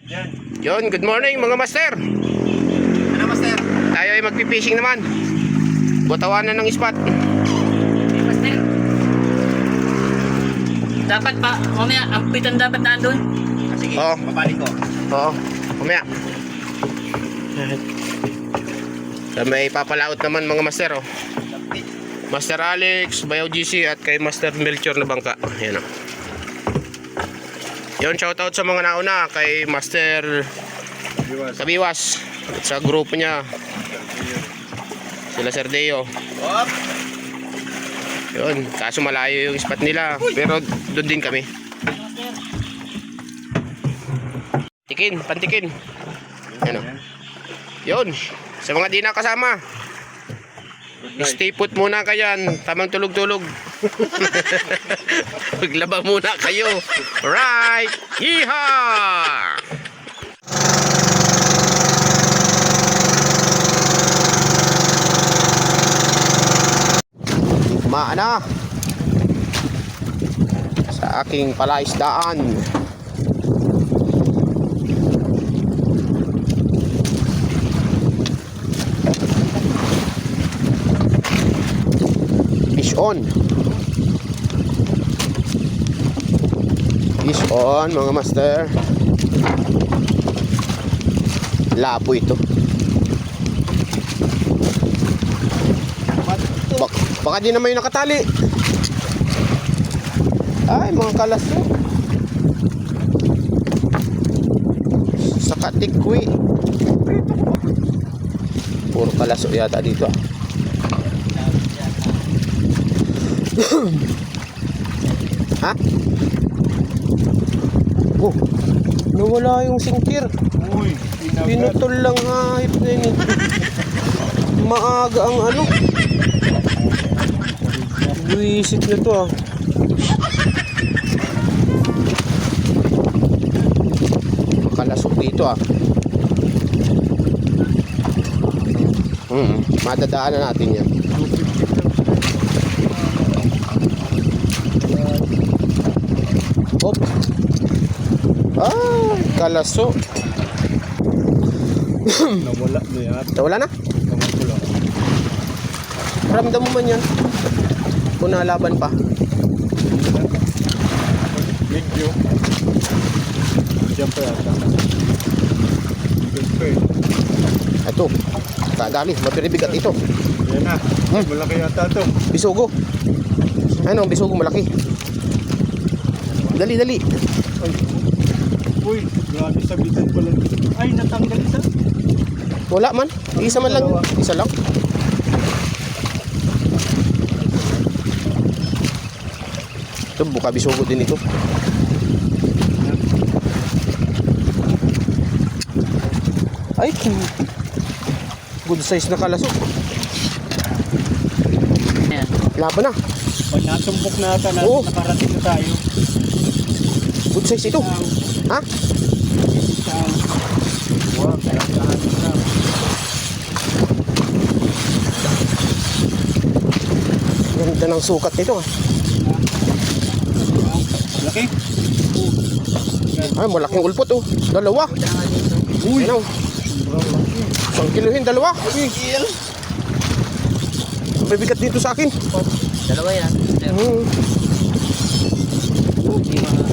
Yun, good morning mga master. Ano master? Tayo ay magpipishing naman. Butawanan ng spot. Master. Dapat pa, mamaya, ang pitan dapat na doon. Sige, Oo. papaling ko. Oo, kumaya. So, may papalaot naman mga master. Oh. Master Alex, Bayaw GC at kay Master Melchor na bangka. Ayan o. Yun, shoutout sa mga nauna kay Master Kabiwas at sa grupo niya. Sila Sir Deo. Op! Yun, kaso malayo yung spot nila. Pero doon din kami. Tikin, pantikin. Ayan o. Yun, sa mga di nakasama. Stay put muna kayan. Tamang tulog-tulog. Maglaba muna kayo. Alright. Yeehaw! Maana sa aking palaisdaan. Fish on. Fish on mga master. Labo ito. Baka di naman yung nakatali. Ay mga kalaso. Sa katikwi. Puro kalaso yata dito. Ha? Oh, nawala yung singkir. Uy, Pinutol lang hayop na yun. Maaga ang ano. Buisit na to ah. Makalasok dito ah. Madadaanan natin yan. Hop. Ah, kalaso. nawala na yan. Nawala na? Nawala. Ramdam mo man yan. Kung nalaban pa. Medyo. Diyan pa yata. Ito. Kadali. Mapiribigat ito. Yan na. Malaki yata ito. Bisugo. Ano ang bisugo malaki? Dali, dali. Ay. Uy, grabe sabitan pala. Ay, natanggal isa. Wala man. Isa man lang. Isa lang. Ito, buka bisugo din ito. Ay, good size na kalaso. Ayan. Laban na. Pag natumbok na ata na Oo. nakarating na tayo. Good size ito. Ha? Wow, kaya lahat na. Ganda ng sukat nito ah. Laki? Ay, malaking ulpot oh. Dalawa. Uy. Ano? 1 kilohin, dalawa. Mabigat dito sa akin. Dalawa yan. Hindi mo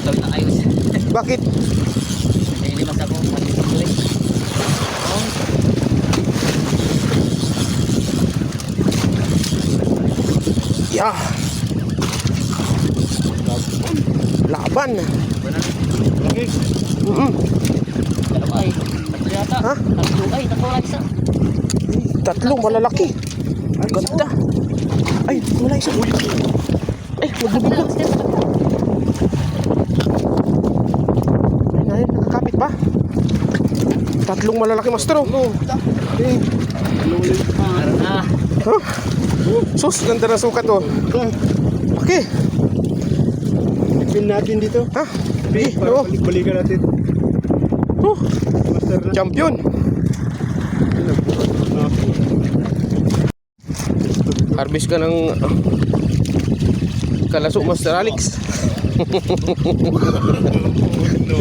gawin ng ayos. Bakit? Hindi mas ako. Yeah. Laban. Laki? Dalawa ay. Tatlo yata. Ha? Tatlo ay. Tatlo ay isa. Tatlong malalaki. Ganda. Ay, wala isa. Ay, magbibigla. Ay, nakakapit pa. Tatlong malalaki master oh. Eh, Meron na. huh? Sus, ganda ng sukat oh. Okay. Ipin natin dito. Ha? Sige, Oo. para balik-balikan natin. Master na. Champion. Harvest ka ng kalaso, Master Alex. No.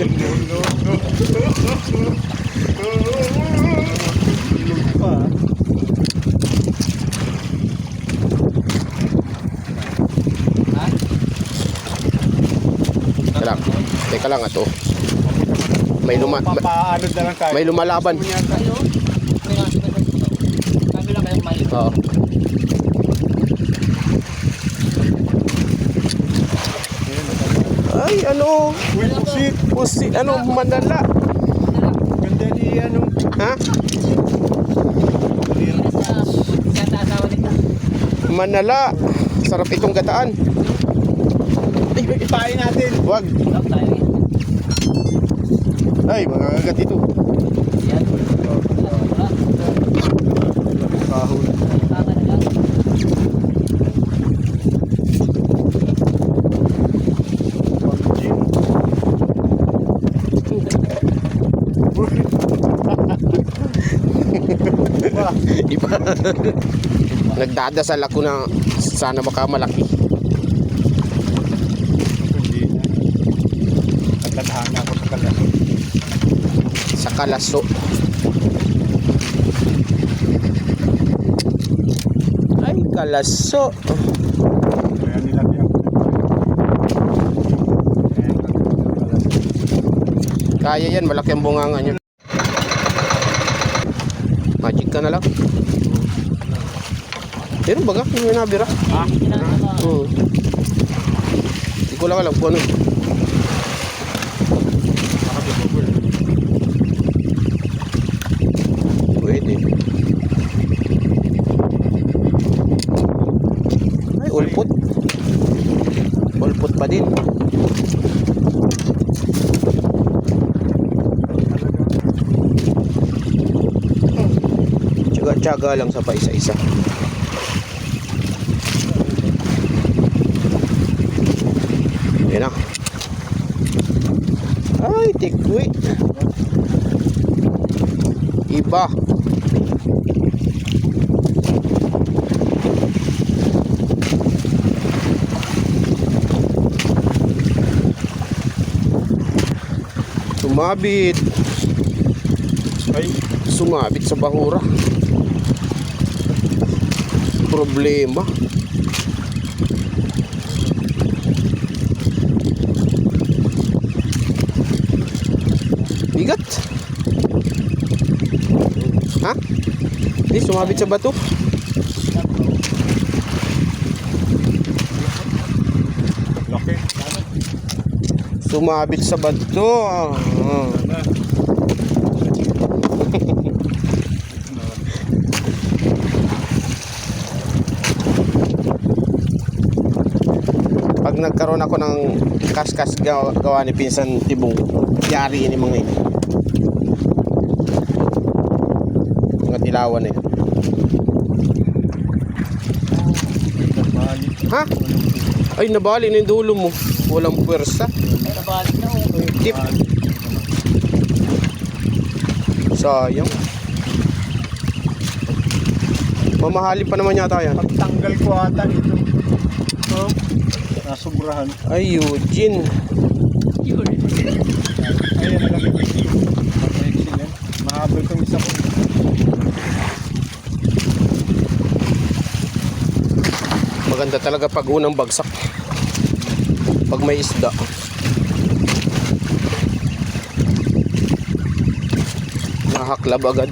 Teka lang ato. May Papaano na lang tayo. may lumalaban. Kayo? May nasa ba ito? Kami lang kayong may. Oo. Ay, ano? Uy, pusit. Pusi, ano, manala. Ganda ni ano. Ha? Sa asawa nito. Manala. Sarap itong gataan. Ipain natin. Wag. Stop tayo eh. Ay, magagagat ito. Yan. Wala. Kahon. Tama na lang. Iba. Nagdadasal ako na sana makamalaki. Hindi na. Nagtatahan ako sa kalaso. Sa kalaso. Ay, kalaso. Kaya nilagyan ko. Kaya yan, malaki ang bunganga niya. Magic ka na lang. Pero baga, yung may nabira. Kinakaba. Hindi ko lang alam kung ano. Pwede. Ay, ulpot. Ulpot pa din. Tsaga-tsaga lang sa paisa-isa. Yan na. Ay, tikwi. Iba. Sumabit. Ay, Sumabit sa bahura. Problema. Bigat. Ha? Hindi, sumabit sa bato. laki. Sumabit sa bato. Pag nagkaroon ako ng kaskas gawa ni Pinsan Tibong, yari ini mga ini. Mga dilawan na yun. Ha? Ay, nabali na yung dulo mo. Walang pwersa. Ay, nabalik na oh. Tip. Sayang. Mamahalin pa naman yata yan. Pagtanggal ko ata ito. Oh, nasubrahan. Ay, Eugene. Ayan na lang. Excellent. Mahabol itong isa ko. Maganda talaga pag unang bagsak. Pag may isda. Nahaklab agad.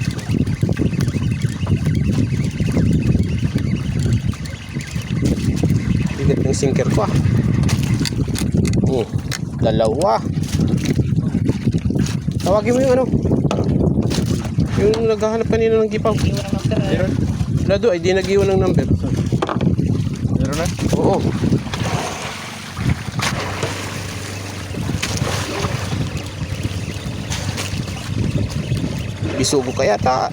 Bigat ng sinker ko ah. Dalawa. Tawagin mo yung ano. Yung naghahanap kanina ng gipaw. Iwan ang master. Meron? Lado ay di nag-iwan ng number. Meron na? Oo. Bisugo kaya ta.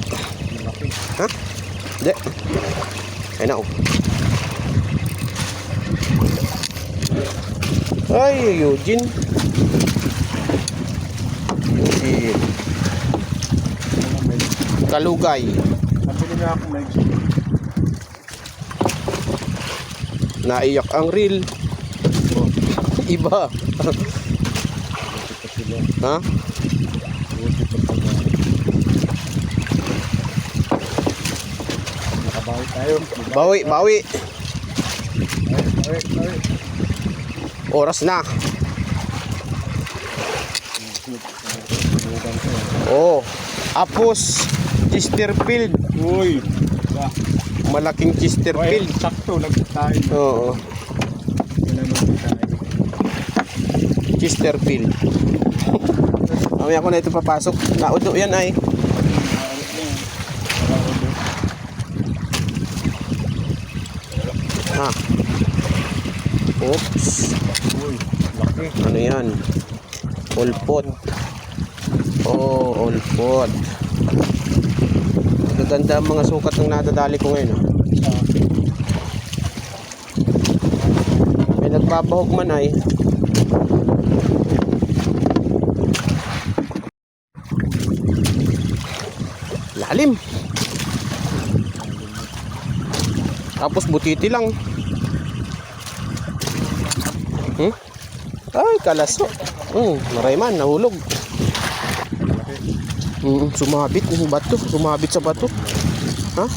Ha? Hindi. Ay na oh. Ay, Eugene. Eugene. Kalugay. Nabili nga ako na Naiyak ang reel. Iba. Ha? Nakabawi tayo. Bawi, bawi. Ay. Oras na. Oh, Apos Chesterfield. Uy. Malaking Chesterfield. Sakto, nagtayo. Oo, Yun naman tayo. Chesterfield. Mamaya ko na ito papasok. Naudo yan ay. Ha. Oops. Uy, laki. Ano yan? Ulpot. Oh, ulpot. Magaganda ang mga sukat ng nadadali ko ngayon. Ah. May nagbabahog man ay. Lalim. Tapos butiti lang. Ay, kalaso. Maray man, nahulog. Sumabit yung bato. Sumabit sa bato. Ha?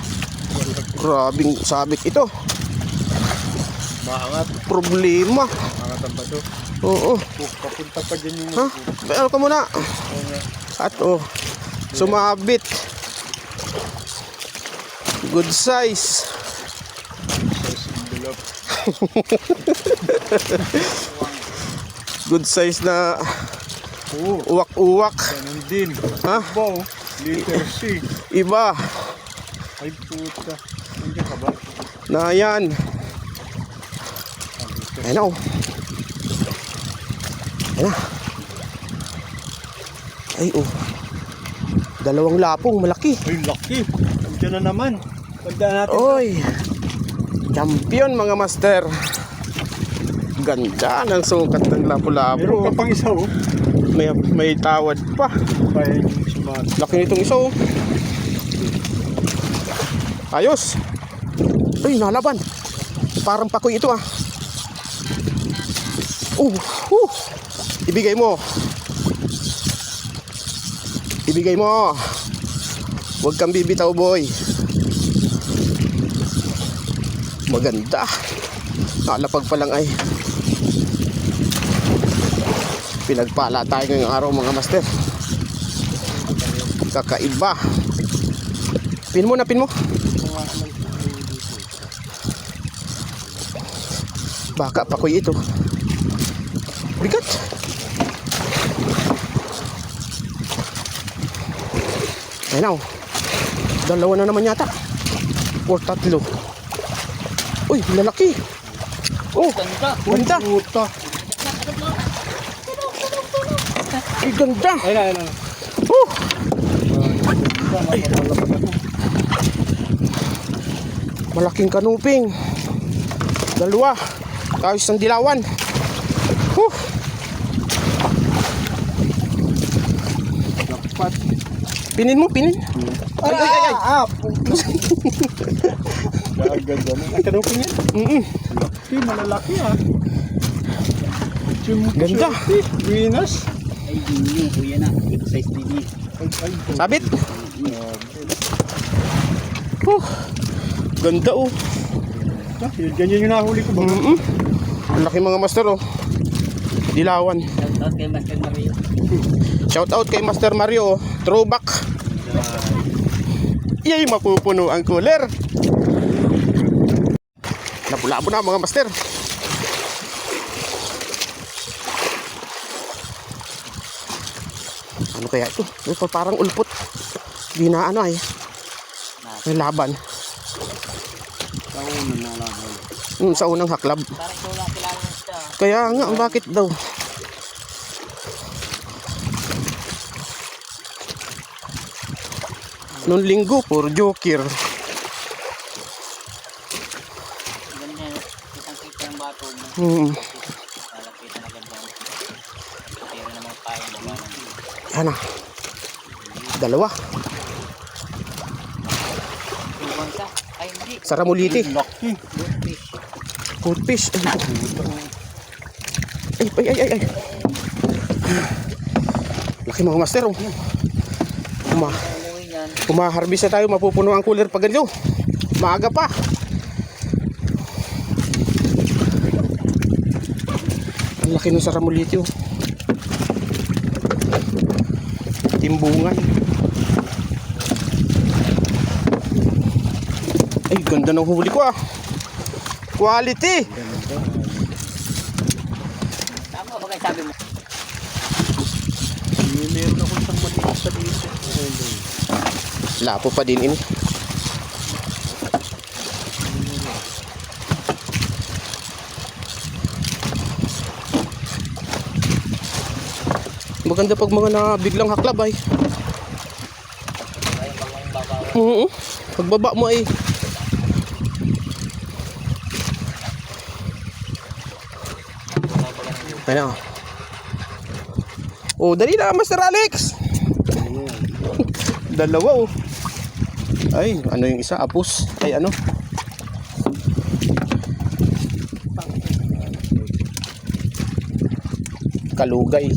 Grabing sabit ito. Maangat. Problema. Maangat ang bato. Oo. Papunta pa dyan yung... Ha? Bayal ka muna. At sumabit. Good size. Good size na uwak-uwak. Ganun din. Ha? Wow. Liter C. Iba. Ay puta. Nandiyan ka ba? Na yan. Ayun na. Ayun na. Ay dalawang lapong malaki. Ay laki. Nandiyan na naman. Tandaan natin. Oy. Champion mga master. Ganda ng sukat ng lapu-lapu. Meron ka pang isa oh. May tawad pa. Kaya yung sumat. Laki nitong isa oh. Ayos. Ay, nalaban. Parang pakoy ito ah. Ibigay mo. Ibigay mo. Huwag kang bibitaw boy. Maganda. Nalapag pa lang ay. Pinagpala tayo ngayong araw mga master. Kakaiba. Pin mo. Baka pakoy ito. Bigat. Ayun na. Dalawa na naman yata. O tatlo. Uy, lalaki. Ganda. Puta. Ay, ganda. Ayun na. Malaking kanuping. Dalawa. Ayos ng dilawan. Dapat. Pinin mo. Ay. Gaganda na. Ang kanupin yan. Laki, malalaki ah. Ganda. Venus. Ay, hindi po yan ah. Ito size din eh. Sabit. Ganda oh. Ganyan yung nahuli ko ba? Ang laki mga master oh. Dilawan. Shoutout kay Master Mario. Shout out kay Master Mario oh. Throwback. Yay, mapupuno ang cooler. Labo-labo na mga master. Ano kaya ito? Ito parang ulpot. Di na ano ay. May laban. Sa unang haklab. Parang wala kilala na siya. Kaya nga, bakit daw? Noong linggo, puro joker. Ganda yun. Kitang-kita ng bato mo. Lalapitan na ganda. Pero naman kaya na ba? Yan na. Dalawa. Tuwang ka. Ay, hindi. Saramuliti. Laki. Goldfish. Ay. Laki mga master oh. Kumaharbis na tayo, mapupuno ang cooler pag ganito. Maaga pa. Ang laki ng saramuliti oh. timbungan. Ay, ganda ng huli ko ah. Quality. Tama ba kayo sabi mo? Meron ako isang maliit sa dito. Lapo pa din ini. Maganda pag mga nabiglang haklab ay. Oo. Pagbaba mo ay. Ayan. Oh, dali na, Master Alex. Dalawa oh. Ay, ano yung isa? Apus. Ay, ano? Kalugay.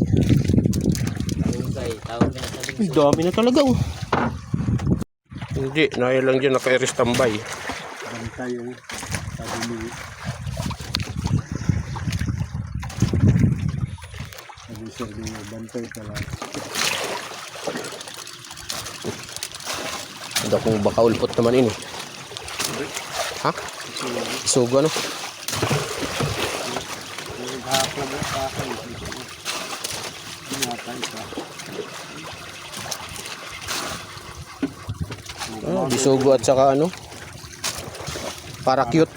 Kalugay, tawag na sa Ay, dami na talaga oh. Hindi, naya lang dyan naka-restambay. Bantay yung sabi ni sir niya, bantay talaga. Hindi kung baka ulpot naman ini. Ha? Isugo ano? Naghahakla mo sa akin. Binatay ka. Ah, bisugo at saka ano? Para cute.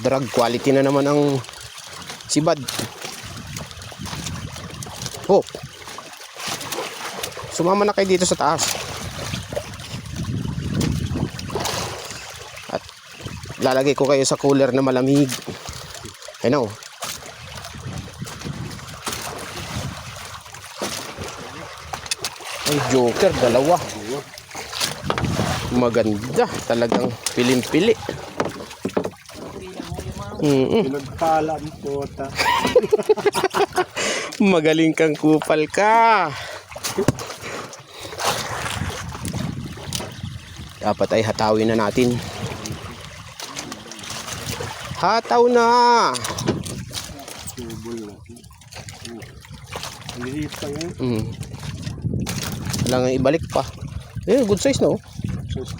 Drug quality na naman ang sibad. Oh. Sumama na kayo dito sa taas. At lalagay ko kayo sa cooler na malamig. Ayun oh. Ay, joker, dalawa. Maganda, talagang pilim-pili. Pinagpala ang kota. Magaling kang kupal ka. Dapat ay hatawin na natin. Hataw na. Subol na. Liit pa yun. Kailangan ibalik pa. Eh, good size no? Sus.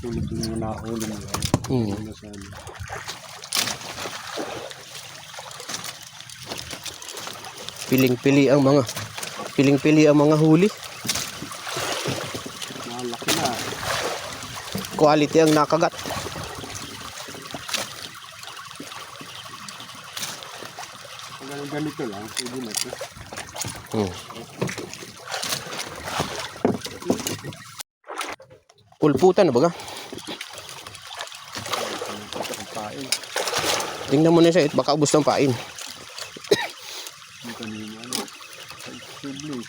Ito yung nahuli mo. Piling-pili ang mga huli. Malaki na. Quality ang nakagat. Kung ganito lang, pwede na ito. Pulputan na baga. Pain. Tingnan mo na siya, baka ubos ng pain. Yung kanina, ano? Sibli.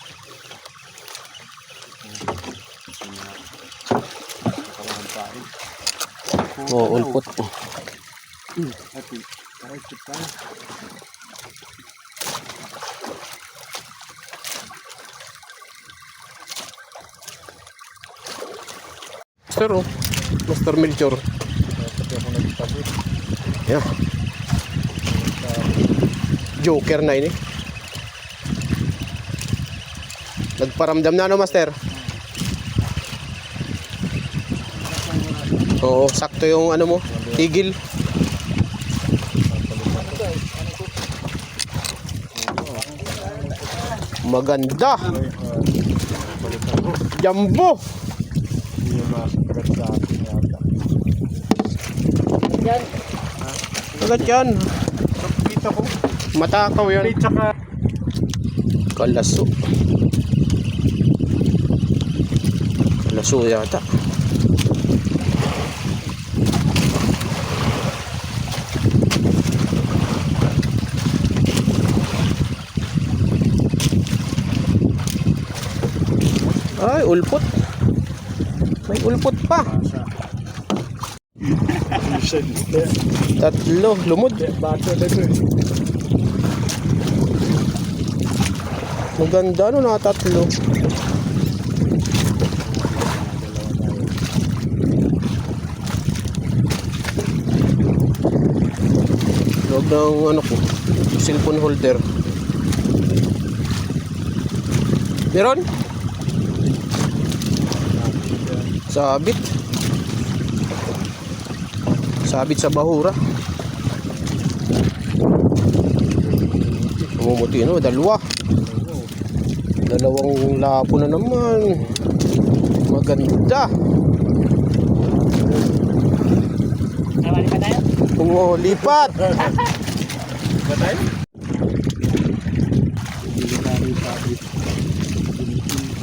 Pain. Oo, ulpot. Ati, kahit ito. Master oh. Master Melchor. Pati ako nagtabi. Yeah. Joker na ini. Nagparamdam na no, Master? Oo, sakto yung ano mo, tigil. Maganda. Jumbo. Hindi yung makagat sa akin yata. Yan. Agad yan. Kita ko. Matakaw yan. Wait, saka Kalaso. Kalaso yata. Ay, ulpot. May ulpot pa. Tatlo, lumod. bato na ito. Maganda no, na tatlo. likod ng ano ko, cellphone holder. Meron? Sabit. Sabit sa bahura. Umumuti, no? Dalawa. Dalawang lapo na naman. Maganda. Nawali pa tayo? Oo, lipat. Ba tayo?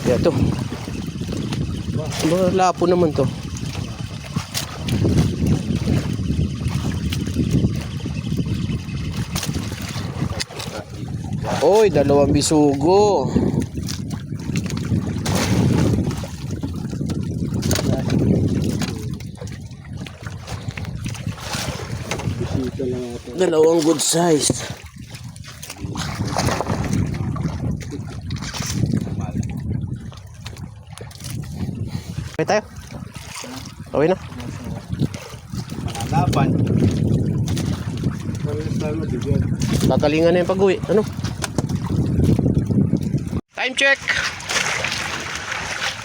Kaya to. Mga lapo naman to. Oy, dalawang bisugo. Bisita lang ito. Dalawang good size. Okay tayo? Okay na? Manalapan. Parang tayo mabigyan. Tatalingan na yung pag-uwi. Ano? Time check.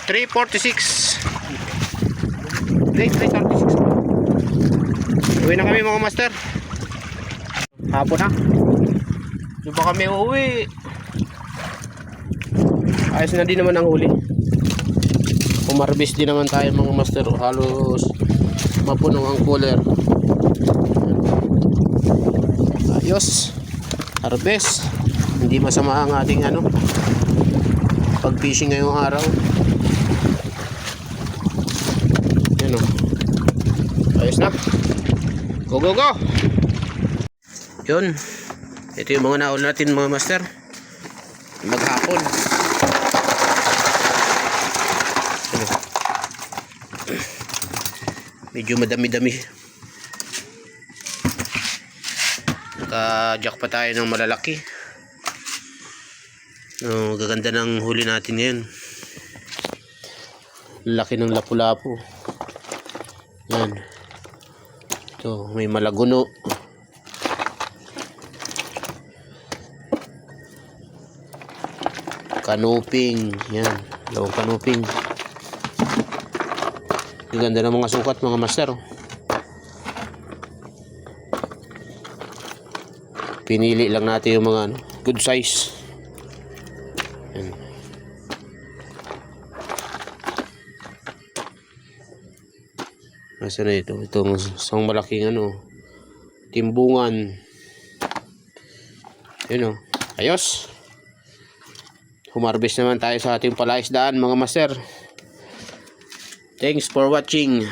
3:46. 3:36. Uwi na kami mga master. Hapon na. Di ba kami uuwi? Ayos na din naman ang huli. Umarbis din naman tayo mga master. Halos mapunong ang cooler. Ayos. Harvest. Hindi masama ang ating ano pag fishing ngayong araw. Yan o. Ayos na. Go go go. Yun. Ito yung mga naul natin mga master. Maghapon. Ano? Medyo madami-dami. Naka-jack pa tayo ng malalaki. No, gaganda ng huli natin ngayon. Laki ng lapu-lapu. Yan. Ito, may malaguno. Kanuping. Yan, dalawang kanuping. Gaganda ng mga sukat mga master. Pinili lang natin yung mga ano, good size. Yan. Nasa na ito? Itong isang malaking ano, timbungan. Yun o. Ayos. Humarbis naman tayo sa ating palaisdaan mga master. Thanks for watching.